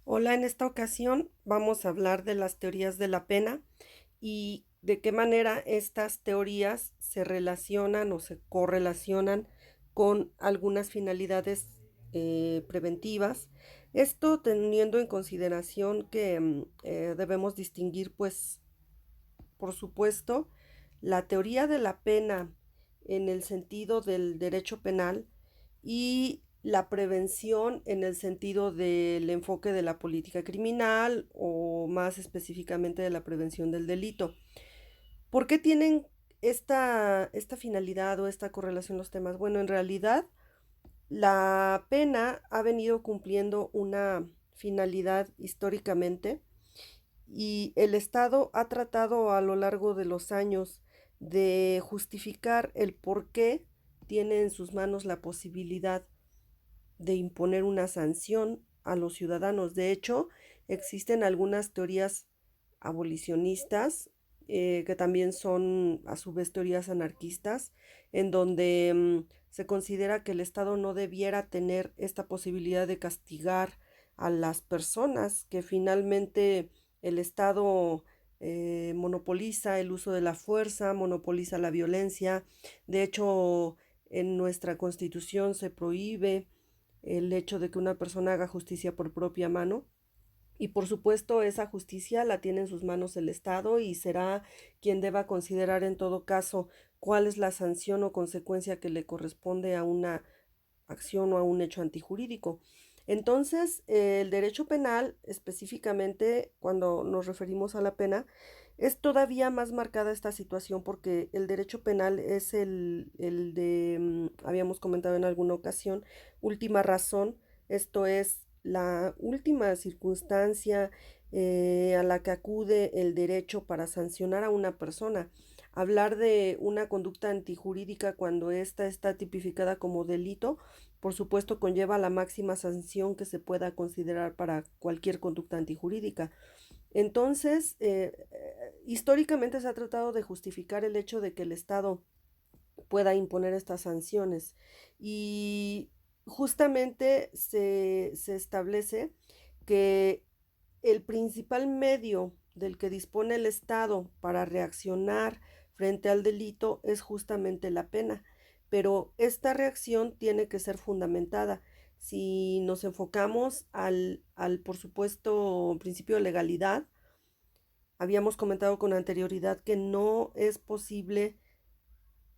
Hola, en esta ocasión vamos a hablar de las teorías de la pena y de qué manera estas teorías se relacionan o se correlacionan con algunas finalidades preventivas. Esto teniendo en consideración que debemos distinguir, pues, por supuesto, la teoría de la pena en el sentido del derecho penal y la prevención en el sentido del enfoque de la política criminal o más específicamente de la prevención del delito. ¿Por qué tienen esta finalidad o esta correlación los temas? Bueno, en realidad la pena ha venido cumpliendo una finalidad históricamente y el Estado ha tratado a lo largo de los años de justificar el por qué tiene en sus manos la posibilidad de imponer una sanción a los ciudadanos. De hecho, existen algunas teorías abolicionistas que también son a su vez teorías anarquistas, en donde se considera que el Estado no debiera tener esta posibilidad de castigar a las personas, que finalmente el Estado monopoliza el uso de la fuerza, monopoliza la violencia. De hecho, en nuestra Constitución se prohíbe el hecho de que una persona haga justicia por propia mano. Y por supuesto esa justicia la tiene en sus manos el Estado y será quien deba considerar en todo caso cuál es la sanción o consecuencia que le corresponde a una acción o a un hecho antijurídico. Entonces, el derecho penal, específicamente cuando nos referimos a la pena, es todavía más marcada esta situación porque el derecho penal es el de, habíamos comentado en alguna ocasión, última razón, esto es la última circunstancia a la que acude el derecho para sancionar a una persona. Hablar de una conducta antijurídica cuando ésta está tipificada como delito, por supuesto, conlleva la máxima sanción que se pueda considerar para cualquier conducta antijurídica. Entonces, históricamente se ha tratado de justificar el hecho de que el Estado pueda imponer estas sanciones y justamente se establece que el principal medio del que dispone el Estado para reaccionar frente al delito es justamente la pena, pero esta reacción tiene que ser fundamentada. Si nos enfocamos por supuesto, principio de legalidad, habíamos comentado con anterioridad que no es posible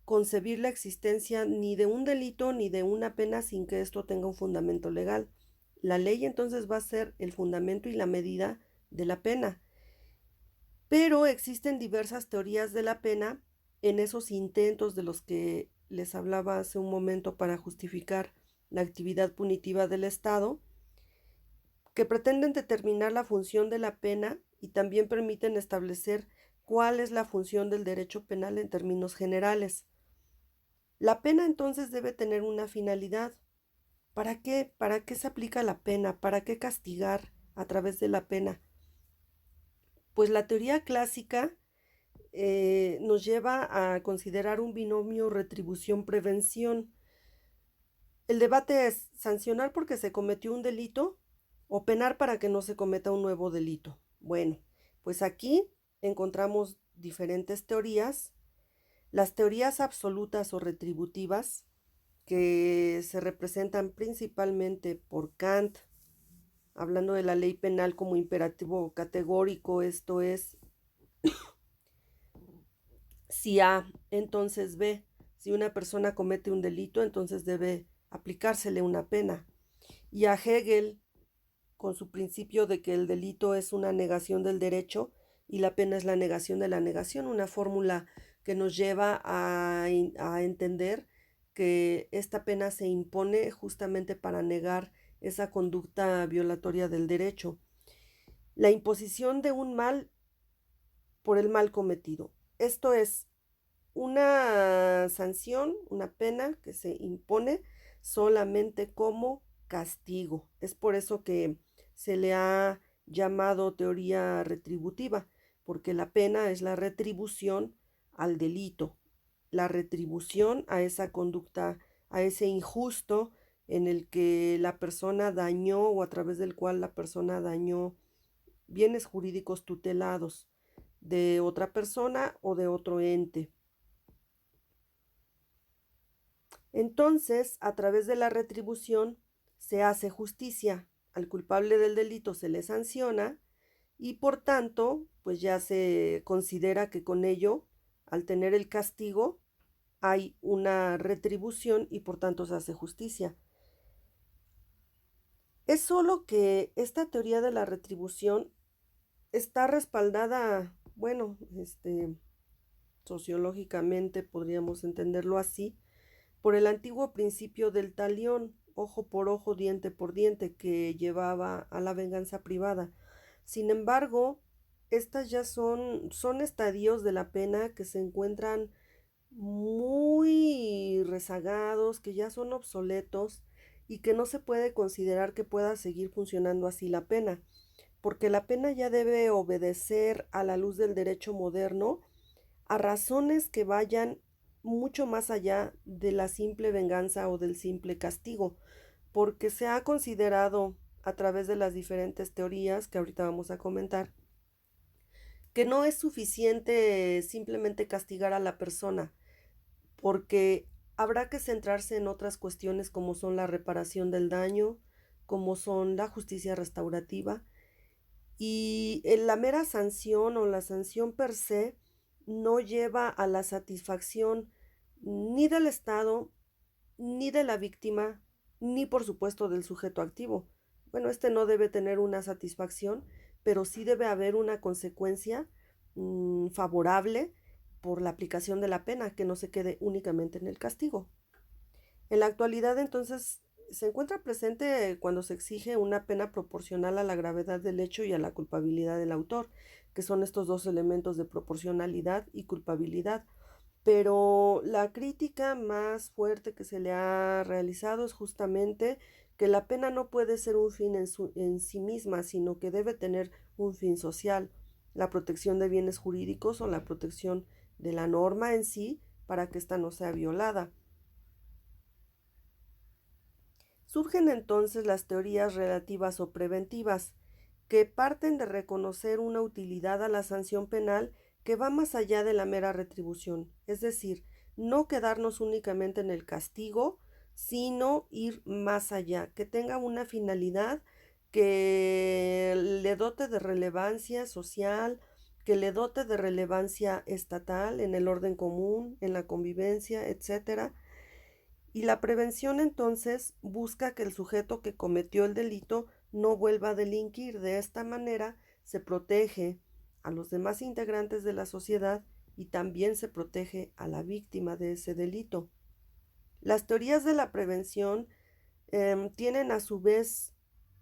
concebir la existencia ni de un delito ni de una pena sin que esto tenga un fundamento legal. La ley entonces va a ser el fundamento y la medida de la pena. Pero existen diversas teorías de la pena en esos intentos de los que les hablaba hace un momento para justificar la actividad punitiva del Estado, que pretenden determinar la función de la pena y también permiten establecer cuál es la función del derecho penal en términos generales. La pena entonces debe tener una finalidad. ¿Para qué? ¿Para qué se aplica la pena? ¿Para qué castigar a través de la pena? Pues la teoría clásica nos lleva a considerar un binomio retribución-prevención. El debate es sancionar porque se cometió un delito o penar para que no se cometa un nuevo delito. Bueno, pues aquí encontramos diferentes teorías. Las teorías absolutas o retributivas, que se representan principalmente por Kant, hablando de la ley penal como imperativo categórico, esto es, si A, entonces B. Si una persona comete un delito, entonces debe aplicársele una pena. Y a Hegel, con su principio de que el delito es una negación del derecho y la pena es la negación de la negación, una fórmula que nos lleva a entender que esta pena se impone justamente para negar esa conducta violatoria del derecho. La imposición de un mal por el mal cometido. Esto es una sanción, una pena que se impone solamente como castigo. Es por eso que se le ha llamado teoría retributiva, porque la pena es la retribución al delito, la retribución a esa conducta, a ese injusto en el que la persona dañó o a través del cual la persona dañó bienes jurídicos tutelados de otra persona o de otro ente. Entonces, a través de la retribución se hace justicia. Al culpable del delito se le sanciona y por tanto, pues ya se considera que con ello, al tener el castigo, hay una retribución y por tanto se hace justicia. Es solo que esta teoría de la retribución está respaldada, bueno, sociológicamente podríamos entenderlo así, por el antiguo principio del talión, ojo por ojo, diente por diente, que llevaba a la venganza privada. Sin embargo, estas ya son estadios de la pena que se encuentran muy rezagados, que ya son obsoletos y que no se puede considerar que pueda seguir funcionando así la pena, porque la pena ya debe obedecer a la luz del derecho moderno a razones que vayan mucho más allá de la simple venganza o del simple castigo, porque se ha considerado a través de las diferentes teorías que ahorita vamos a comentar, que no es suficiente simplemente castigar a la persona, porque habrá que centrarse en otras cuestiones como son la reparación del daño, como son la justicia restaurativa, y la mera sanción o la sanción per se no lleva a la satisfacción ni del Estado, ni de la víctima, ni por supuesto del sujeto activo. Bueno, no debe tener una satisfacción, pero sí debe haber una consecuencia favorable por la aplicación de la pena, que no se quede únicamente en el castigo. En la actualidad, entonces, se encuentra presente cuando se exige una pena proporcional a la gravedad del hecho y a la culpabilidad del autor, que son estos dos elementos de proporcionalidad y culpabilidad. Pero la crítica más fuerte que se le ha realizado es justamente que la pena no puede ser un fin en sí misma, sino que debe tener un fin social, la protección de bienes jurídicos o la protección de la norma en sí para que ésta no sea violada. Surgen entonces las teorías relativas o preventivas, que parten de reconocer una utilidad a la sanción penal que va más allá de la mera retribución, es decir, no quedarnos únicamente en el castigo, sino ir más allá, que tenga una finalidad que le dote de relevancia social, que le dote de relevancia estatal en el orden común, en la convivencia, etcétera. Y la prevención entonces busca que el sujeto que cometió el delito no vuelva a delinquir. De esta manera se protege a los demás integrantes de la sociedad y también se protege a la víctima de ese delito. Las teorías de la prevención tienen a su vez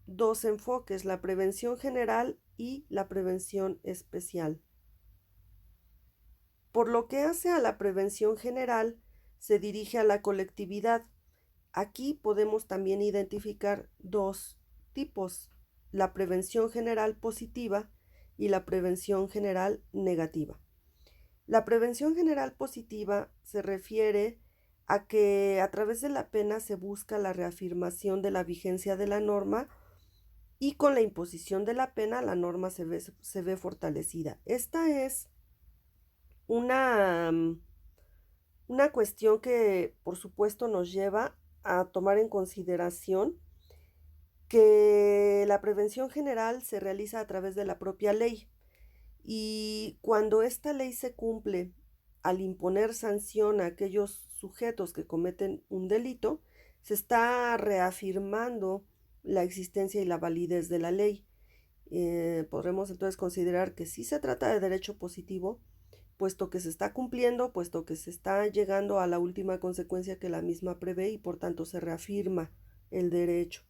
dos enfoques, la prevención general y la prevención especial. Por lo que hace a la prevención general, se dirige a la colectividad. Aquí podemos también identificar dos tipos, la prevención general positiva y la prevención general negativa. La prevención general positiva se refiere a que a través de la pena se busca la reafirmación de la vigencia de la norma y con la imposición de la pena la norma se ve fortalecida. Esta es una, una cuestión que por supuesto nos lleva a tomar en consideración que la prevención general se realiza a través de la propia ley y cuando esta ley se cumple al imponer sanción a aquellos sujetos que cometen un delito, se está reafirmando la existencia y la validez de la ley. Podremos entonces considerar que sí se trata de derecho positivo, puesto que se está cumpliendo, puesto que se está llegando a la última consecuencia que la misma prevé y por tanto se reafirma el derecho.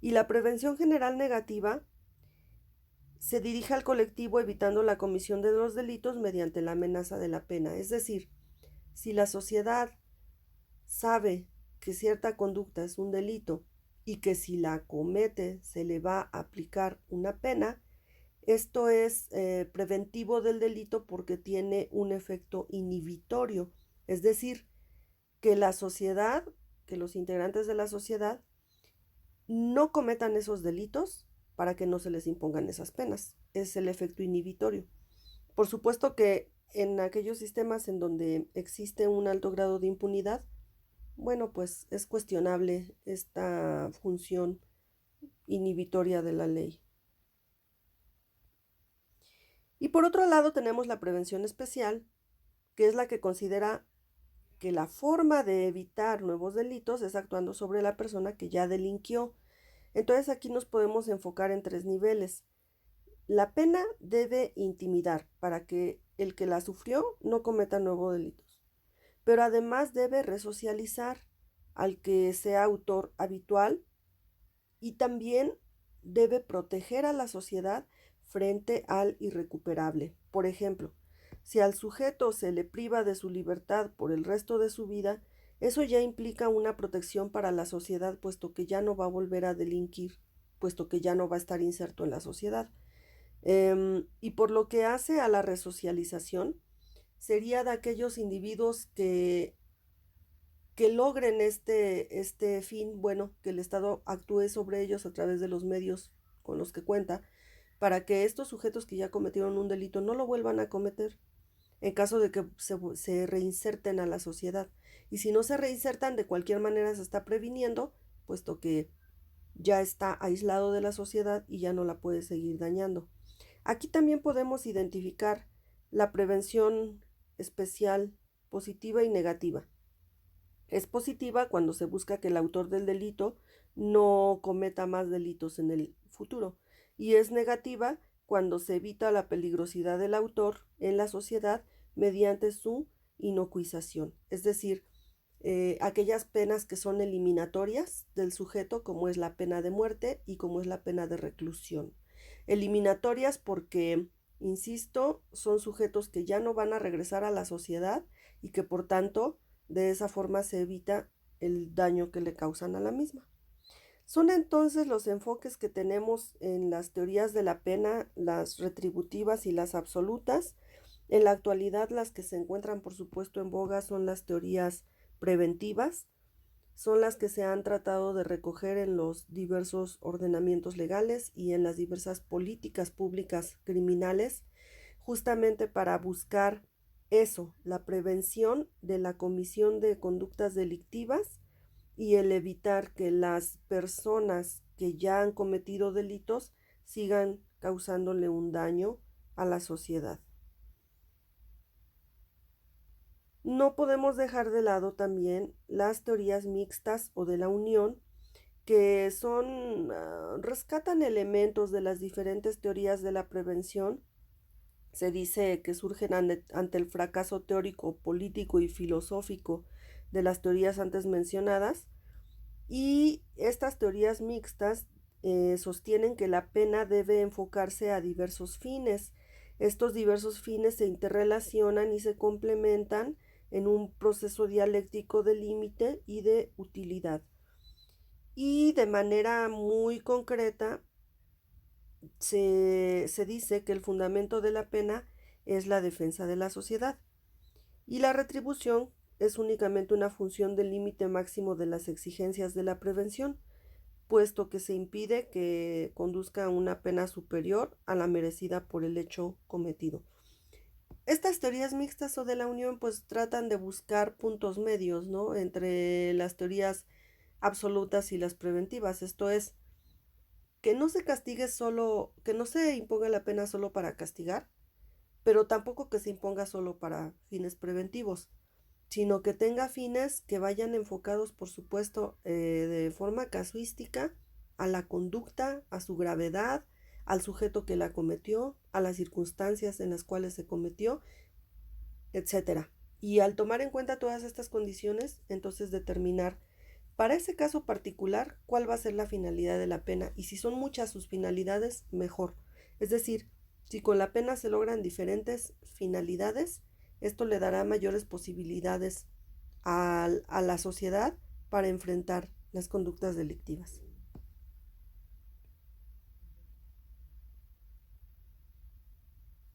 Y la prevención general negativa se dirige al colectivo evitando la comisión de los delitos mediante la amenaza de la pena. Es decir, si la sociedad sabe que cierta conducta es un delito y que si la comete se le va a aplicar una pena, esto es preventivo del delito porque tiene un efecto inhibitorio. Es decir, que la sociedad que los integrantes de la sociedad no cometan esos delitos para que no se les impongan esas penas. Es el efecto inhibitorio. Por supuesto que en aquellos sistemas en donde existe un alto grado de impunidad, bueno, pues es cuestionable esta función inhibitoria de la ley. Y por otro lado tenemos la prevención especial, que es la que considera que la forma de evitar nuevos delitos es actuando sobre la persona que ya delinquió. Entonces aquí nos podemos enfocar en 3 niveles. La pena debe intimidar para que el que la sufrió no cometa nuevos delitos, pero además debe resocializar al que sea autor habitual y también debe proteger a la sociedad frente al irrecuperable. Por ejemplo, si al sujeto se le priva de su libertad por el resto de su vida, eso ya implica una protección para la sociedad, puesto que ya no va a volver a delinquir, puesto que ya no va a estar inserto en la sociedad. Y por lo que hace a la resocialización, sería de aquellos individuos que logren este fin, bueno, que el Estado actúe sobre ellos a través de los medios con los que cuenta, para que estos sujetos que ya cometieron un delito no lo vuelvan a cometer en caso de que se reinserten a la sociedad. Y si no se reinsertan, de cualquier manera se está previniendo, puesto que ya está aislado de la sociedad y ya no la puede seguir dañando. Aquí también podemos identificar la prevención especial positiva y negativa. Es positiva cuando se busca que el autor del delito no cometa más delitos en el futuro, y es negativa cuando se evita la peligrosidad del autor en la sociedad mediante su inocuización, es decir, aquellas penas que son eliminatorias del sujeto, como es la pena de muerte y como es la pena de reclusión. Eliminatorias porque, insisto, son sujetos que ya no van a regresar a la sociedad y que por tanto de esa forma se evita el daño que le causan a la misma. Son entonces los enfoques que tenemos en las teorías de la pena, las retributivas y las absolutas. En la actualidad las que se encuentran por supuesto en boga son las teorías preventivas, son las que se han tratado de recoger en los diversos ordenamientos legales y en las diversas políticas públicas criminales, justamente para buscar eso, la prevención de la comisión de conductas delictivas y el evitar que las personas que ya han cometido delitos sigan causándole un daño a la sociedad. No podemos dejar de lado también las teorías mixtas o de la unión, que rescatan elementos de las diferentes teorías de la prevención. Se dice que surgen ante el fracaso teórico, político y filosófico de las teorías antes mencionadas, y estas teorías mixtas sostienen que la pena debe enfocarse a diversos fines. Estos diversos fines se interrelacionan y se complementan en un proceso dialéctico de límite y de utilidad. Y de manera muy concreta se dice que el fundamento de la pena es la defensa de la sociedad y la retribución es únicamente una función del límite máximo de las exigencias de la prevención, puesto que se impide que conduzca a una pena superior a la merecida por el hecho cometido. Estas teorías mixtas o de la unión pues tratan de buscar puntos medios, ¿no?, entre las teorías absolutas y las preventivas. Esto es, que no se castigue solo, que no se imponga la pena solo para castigar, pero tampoco que se imponga solo para fines preventivos, sino que tenga fines que vayan enfocados, por supuesto, de forma casuística a la conducta, a su gravedad, al sujeto que la cometió, a las circunstancias en las cuales se cometió, etcétera. Y al tomar en cuenta todas estas condiciones, entonces determinar para ese caso particular cuál va a ser la finalidad de la pena, y si son muchas sus finalidades, mejor. Es decir, si con la pena se logran diferentes finalidades, esto le dará mayores posibilidades a la sociedad para enfrentar las conductas delictivas.